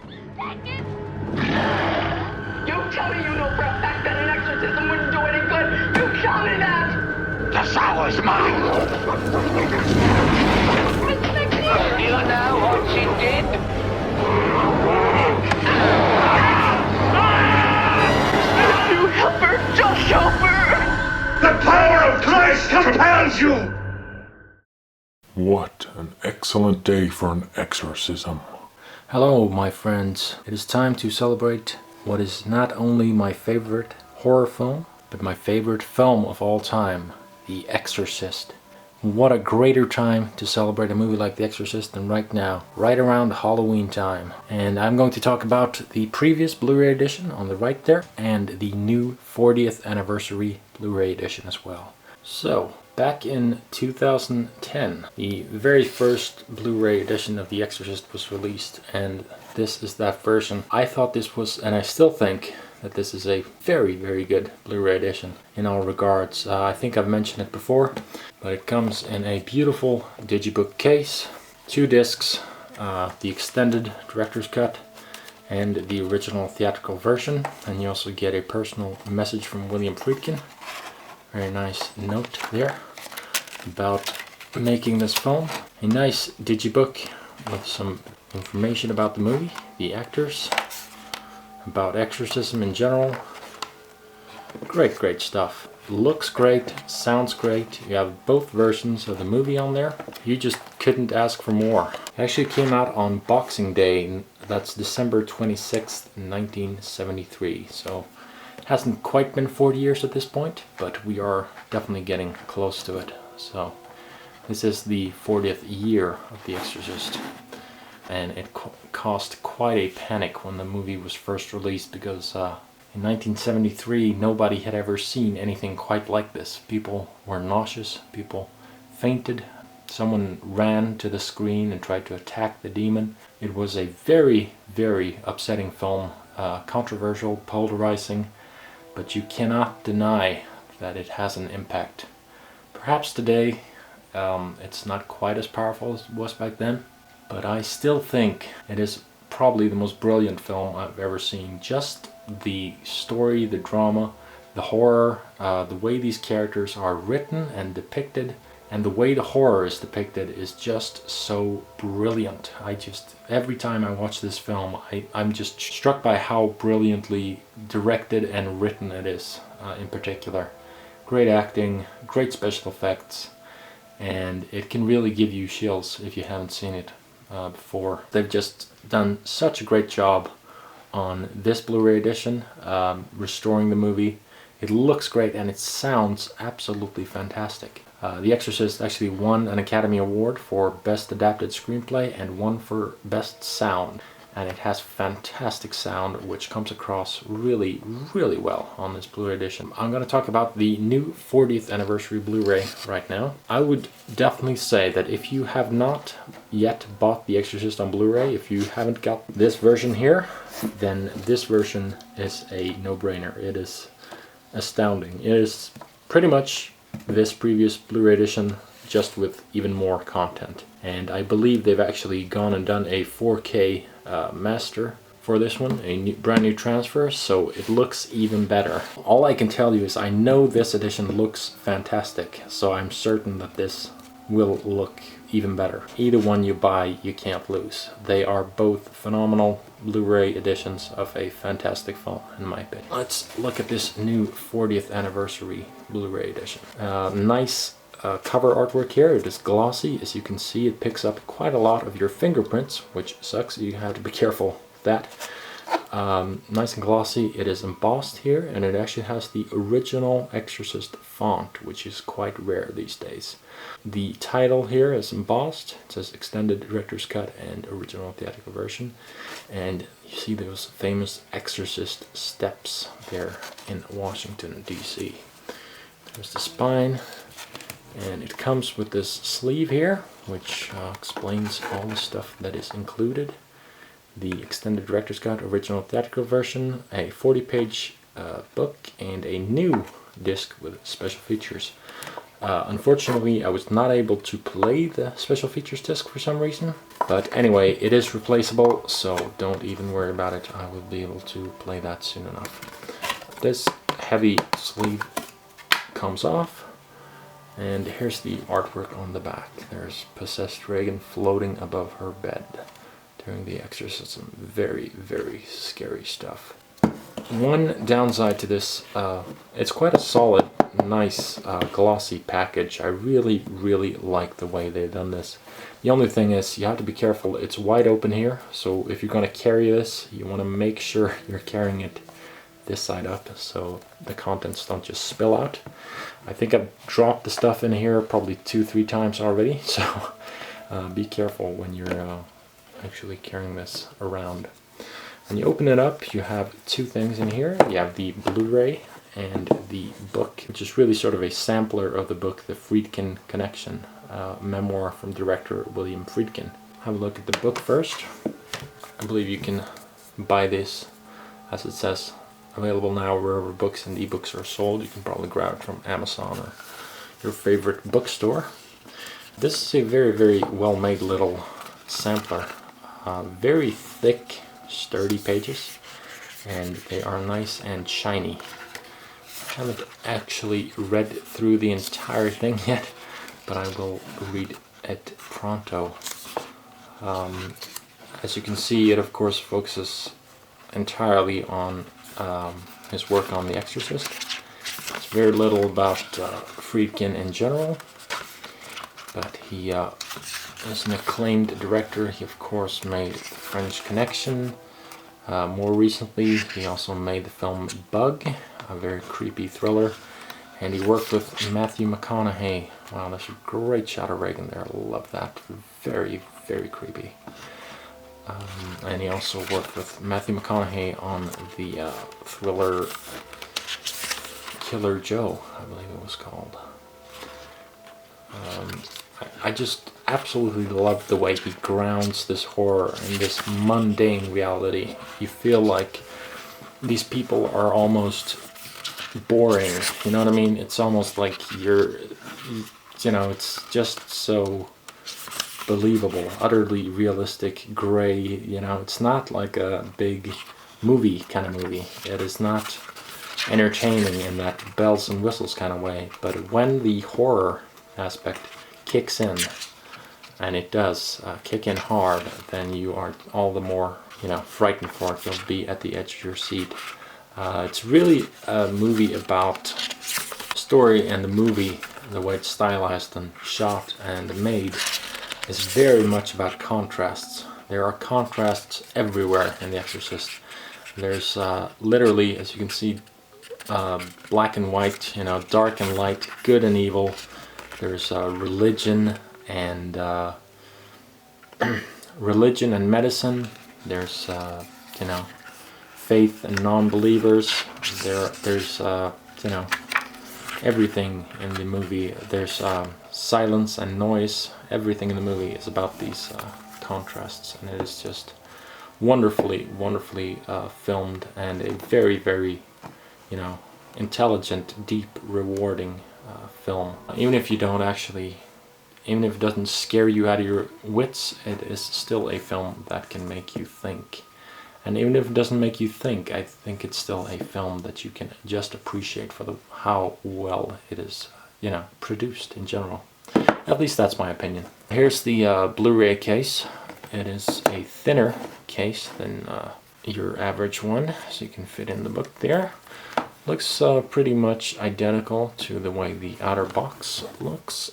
You tell me you know for a fact that an exorcism wouldn't do any good. You tell me that. The sour is mine. You know what she did? You help her, just help her. The power of Christ compels you. What an excellent day for an exorcism. Hello, my friends. It is time to celebrate what is not only my favorite horror film, but my favorite film of all time, The Exorcist. What a greater time to celebrate a movie like The Exorcist than right now, right around Halloween time. And I'm going to talk about the previous Blu-ray edition on the right there, and the new 40th anniversary Blu-ray edition as well. So, back in 2010, the very first Blu-ray edition of The Exorcist was released, and this is that version. I thought this was, and I still think, that this is a very, very good Blu-ray edition in all regards. I think I've mentioned it before, but it comes in a beautiful digibook case, 2 discs, the extended director's cut, and the original theatrical version, and you also get a personal message from William Friedkin. Very nice note there about making this film. A nice digibook with some information about the movie, the actors, about exorcism in general. Great stuff. Looks great, sounds great. You have both versions of the movie on there. You just couldn't ask for more. It actually came out on Boxing Day, that's December 26th, 1973. So it hasn't quite been 40 years at this point, but we are definitely getting close to it. So this is the 40th year of The Exorcist. And it caused quite a panic when the movie was first released, because in 1973 nobody had ever seen anything quite like this. People were nauseous, people fainted, someone ran to the screen and tried to attack the demon. It was a very, very upsetting film, controversial, polarizing, but you cannot deny that it has an impact. Perhaps today it's not quite as powerful as it was back then, but I still think it is probably the most brilliant film I've ever seen. Just the story, the drama, the horror, the way these characters are written and depicted, and the way the horror is depicted is just so brilliant. Every time I watch this film, I'm just struck by how brilliantly directed and written it is, in particular. Great acting, great special effects, and it can really give you chills if you haven't seen it before. They've just done such a great job on this Blu-ray edition, restoring the movie. It looks great and it sounds absolutely fantastic. The Exorcist actually won an Academy Award for Best Adapted Screenplay and one for Best Sound. And it has fantastic sound, which comes across really, really well on this Blu-ray edition. I'm going to talk about the new 40th anniversary Blu-ray right now. I would definitely say that if you have not yet bought The Exorcist on Blu-ray, if you haven't got this version here, then this version is a no-brainer. It is astounding. It is pretty much this previous Blu-ray edition, just with even more content. And I believe they've actually gone and done a 4K master for this one, a brand new transfer, so it looks even better. All I can tell you is I know this edition looks fantastic, so I'm certain that this will look even better. Either one you buy, you can't lose. They are both phenomenal Blu-ray editions of a fantastic film, in my opinion. Let's look at this new 40th anniversary Blu-ray edition. Nice cover artwork here. It is glossy. As you can see, it picks up quite a lot of your fingerprints, which sucks. You have to be careful with that. Nice and glossy. It is embossed here, and it actually has the original Exorcist font, which is quite rare these days. The title here is embossed. It says Extended Director's Cut and Original Theatrical Version. And you see those famous Exorcist steps there in Washington, D.C. There's the spine. And it comes with this sleeve here, which explains all the stuff that is included. The Extended Director's Cut Original Theatrical Version, a 40-page book, and a new disc with special features. Unfortunately, I was not able to play the special features disc for some reason. But anyway, it is replaceable, so don't even worry about it. I will be able to play that soon enough. This heavy sleeve comes off, and here's the artwork on the back. There's possessed Regan floating above her bed during the exorcism. Very, very scary stuff. One downside to this, it's quite a solid, nice, glossy package. I really, really like the way they've done this. The only thing is, you have to be careful. It's wide open here, so if you're going to carry this, you want to make sure you're carrying it this side up, so the contents don't just spill out. I think I've dropped the stuff in here probably 2-3 times already, so be careful when you're actually carrying this around. When you open it up, you have two things in here. You have the Blu-ray and the book, which is really sort of a sampler of the book, The Friedkin Connection, memoir from director William Friedkin. Have a look at the book first. I believe you can buy this, as it says, available now wherever books and ebooks are sold. You can probably grab it from Amazon or your favorite bookstore. This is a very, very well-made little sampler. Very thick, sturdy pages, and they are nice and shiny. I haven't actually read through the entire thing yet, but I will read it pronto. As you can see, it of course focuses entirely on his work on The Exorcist. It's very little about Friedkin in general, but he is an acclaimed director. He of course made The French Connection. More recently, he also made the film Bug, a very creepy thriller, and he worked with Matthew McConaughey. Wow, that's a great shot of Regan there. I love that. Very, very creepy. And he also worked with Matthew McConaughey on the thriller Killer Joe, I believe it was called. I just absolutely love the way he grounds this horror in this mundane reality. You feel like these people are almost boring, you know what I mean? It's almost like it's just so believable, utterly realistic, gray, it's not like a big movie kind of movie. It is not entertaining in that bells and whistles kind of way, but when the horror aspect kicks in, and it does kick in hard, then you are all the more frightened for it. You'll be at the edge of your seat. It's really a movie about story, and the movie, the way it's stylized and shot and made, is very much about contrasts. There are contrasts everywhere in The Exorcist. There's literally, as you can see, black and white, dark and light, good and evil. There's religion and medicine. There's faith and non-believers. There's everything in the movie. There's silence and noise. Everything in the movie is about these contrasts, and it is just wonderfully filmed, and a very, very intelligent, deep, rewarding film. Even if it doesn't scare you out of your wits, it is still a film that can make you think. And even if it doesn't make you think, I think it's still a film that you can just appreciate for how well it is, produced in general. At least that's my opinion. Here's the Blu-ray case. It is a thinner case than your average one, so you can fit in the book there. Looks pretty much identical to the way the outer box looks.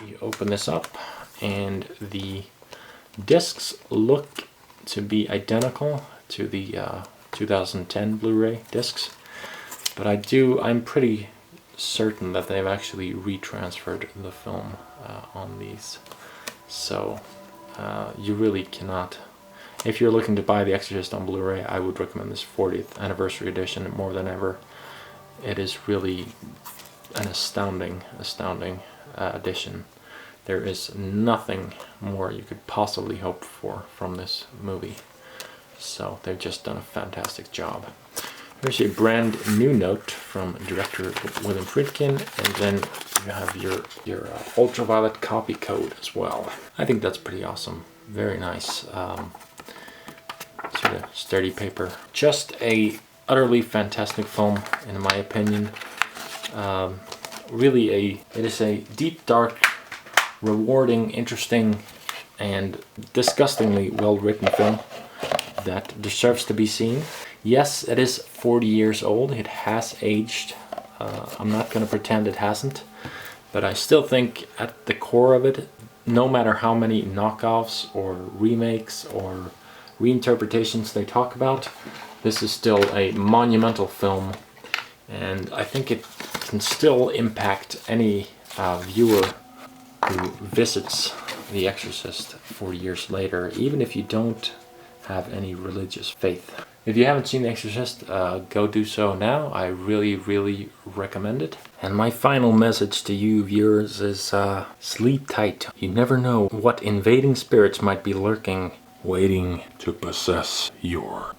You open this up, and the discs look to be identical to the 2010 Blu-ray discs, but I'm pretty certain that they've actually retransferred the film on these. So you really cannot. If you're looking to buy The Exorcist on Blu-ray, I would recommend this 40th anniversary edition more than ever. It is really an astounding edition. There is nothing more you could possibly hope for from this movie. So they've just done a fantastic job. Here's a brand new note from director William Friedkin, and then you have your ultraviolet copy code as well. I think that's pretty awesome. Very nice. Sort of sturdy paper. Just a utterly fantastic film, in my opinion. Really it is a deep, dark, rewarding, interesting, and disgustingly well-written film that deserves to be seen. Yes, it is 40 years old. It has aged. I'm not going to pretend it hasn't, but I still think at the core of it, no matter how many knockoffs or remakes or reinterpretations they talk about, this is still a monumental film, and I think it can still impact any viewer who visits The Exorcist 40 years later, even if you don't have any religious faith. If you haven't seen The Exorcist, go do so now. I really, really recommend it. And my final message to you viewers is sleep tight. You never know what invading spirits might be lurking, waiting to possess your